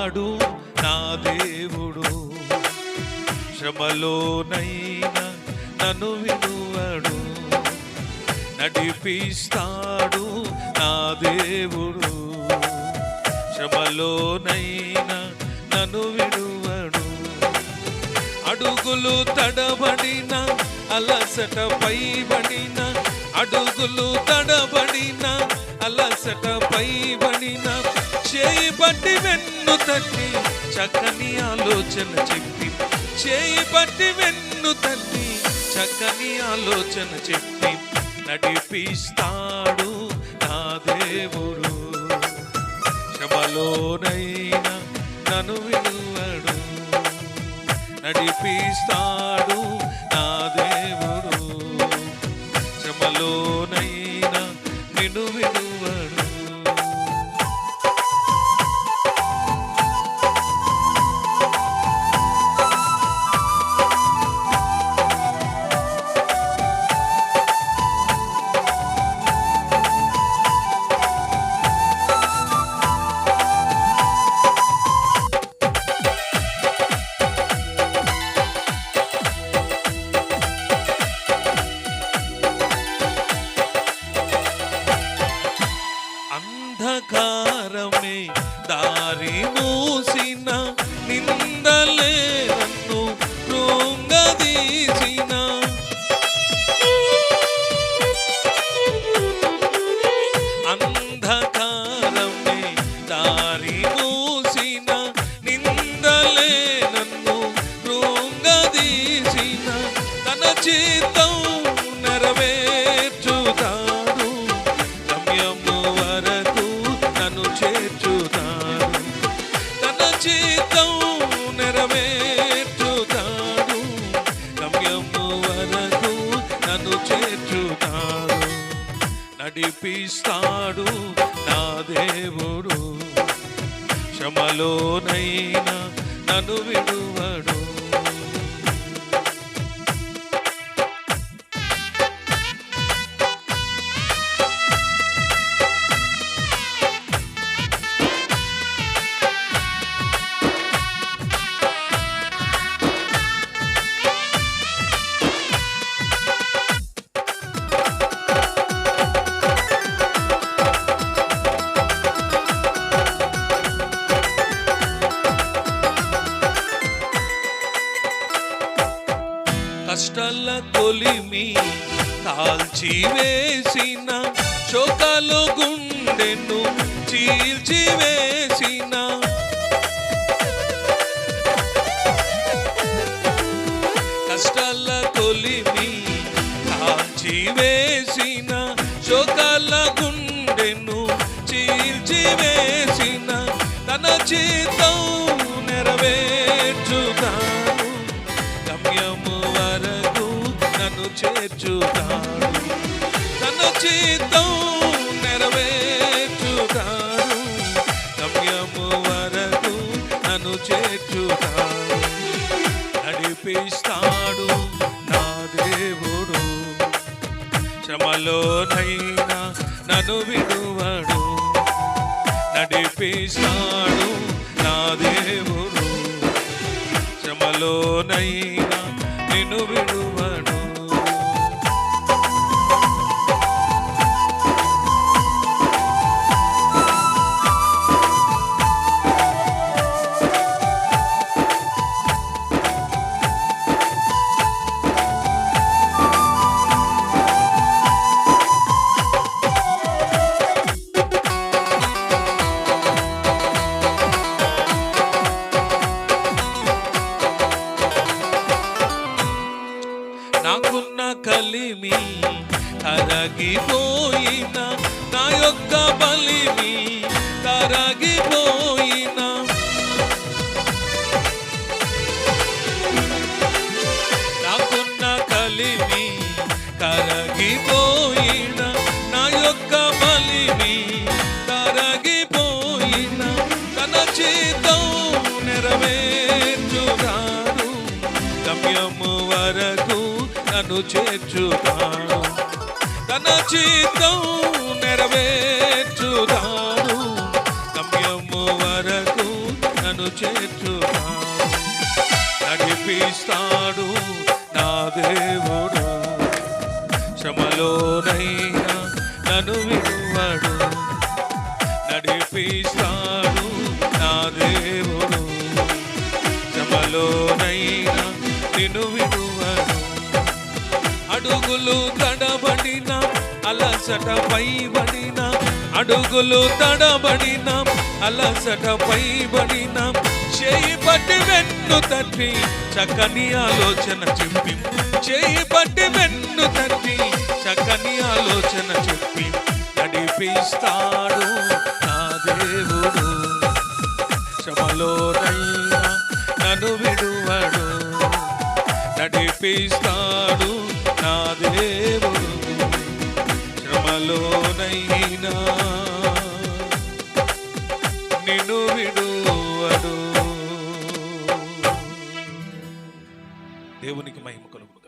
నడిపిస్తాడు నా దేవుడు, శ్రమలోనైనా నన్ను విడువడు. నడిపిస్తాడు నా దేవుడు, శ్రమలోనైనా నన్ను విడువడు. అడుగులు తడబడిన అలసట పైబడిన, అడుగులు తడబడిన అలసట పైబడిన, చేయి బట్టి వెన్ను తట్టి చక్కని ఆలోచన చెప్పి, చేయి బట్టి వెన్ను తట్టి చక్కని ఆలోచన చెప్పి నడిపిస్తాడు నా దేవుడు, శ్రమలోనైనా నన్ను విడువడు. నడిపిస్తాడు నా దేవుడు, శ్రమలోనైనా నిన్ను విడువడు. అంధకారమే దారి మూసిన, నిందలే నన్ను కృంగదీసిన, అంధకారమే దారి మూసిన, నిందలే నన్ను కృంగదీసిన, తన చిత్తం నెరవేర్చుతాడు, గమ్యము వరకు నన్ను చేర్చుతాడు. తన చిత్తం నెరవేర్చుతాడు, గమ్యము వరకు నన్ను చేర్చుతాడు. నడిపిస్తాడు నా దేవుడు, శ్రమలోనైనా నన్ను విడువడు. కష్టాల కొలిమి కాల్చివేసిన, శోకాలు గుండెను చీల్చివేసిన, కష్టాల కొలిమి కాల్చివేసిన, శోకాల గుండెను చీల్చివేసిన, తన చిత్తం నెరవేర్చుతాడు, గమ్యము వరకు నన్ను చేర్చుతాడు. తన చిత్తం నెరవేర్చుతాడు, గమ్యము వరకు నన్ను చేర్చుతాడు. నడిపిస్తాడు నా దేవుడు, శ్రమలోనైనా నన్ను విడువడు. నడిపిస్తాడు నా దేవుడు, శ్రమలోనైనా నిన్ను విడువడు. నాకున్న కలిమి కరగిపోయిన, నా యొక్క బలిమి కరగిపోయిన, నాకున్న కలిమి కరగిపోయిన, నా యొక్క బలిమి కరగిపోయిన, తన చిత్తం నెరవేర్చుతాడు, గమ్యము వరకు నన్ను చేర్చుతాడు. తన చిత్తం నెరవేర్చుతాడు, గమ్యము వరకు నన్ను నన్ను చేర్చుతాడు. నడిపిస్తాడు నా దేవుడు, శ్రమలోనైనా నన్ను విడువడు. నడిపిస్తాడు నా దేవుడు, శ్రమలోనైనా నిన్ను విడువడు. అడుగులు తడబడిన అలసట పైబడిన, అడుగులు తడబడిన అలసట పైబడిన, చేయి పట్టి వెన్ను తట్టి చక్కని ఆలోచన చెప్పి, చేయి పట్టి వెన్ను తట్టి చక్కని ఆలోచన చెప్పి నడిపిస్తాడు నా దేవుడు, శ్రమలోనైనా నన్ను విడువడు. నడిపిస్తాడు నా దేవుడు, శ్రమలోనైనా నిన్ను విడువడు. దేవునికి మహిమ కలుగును.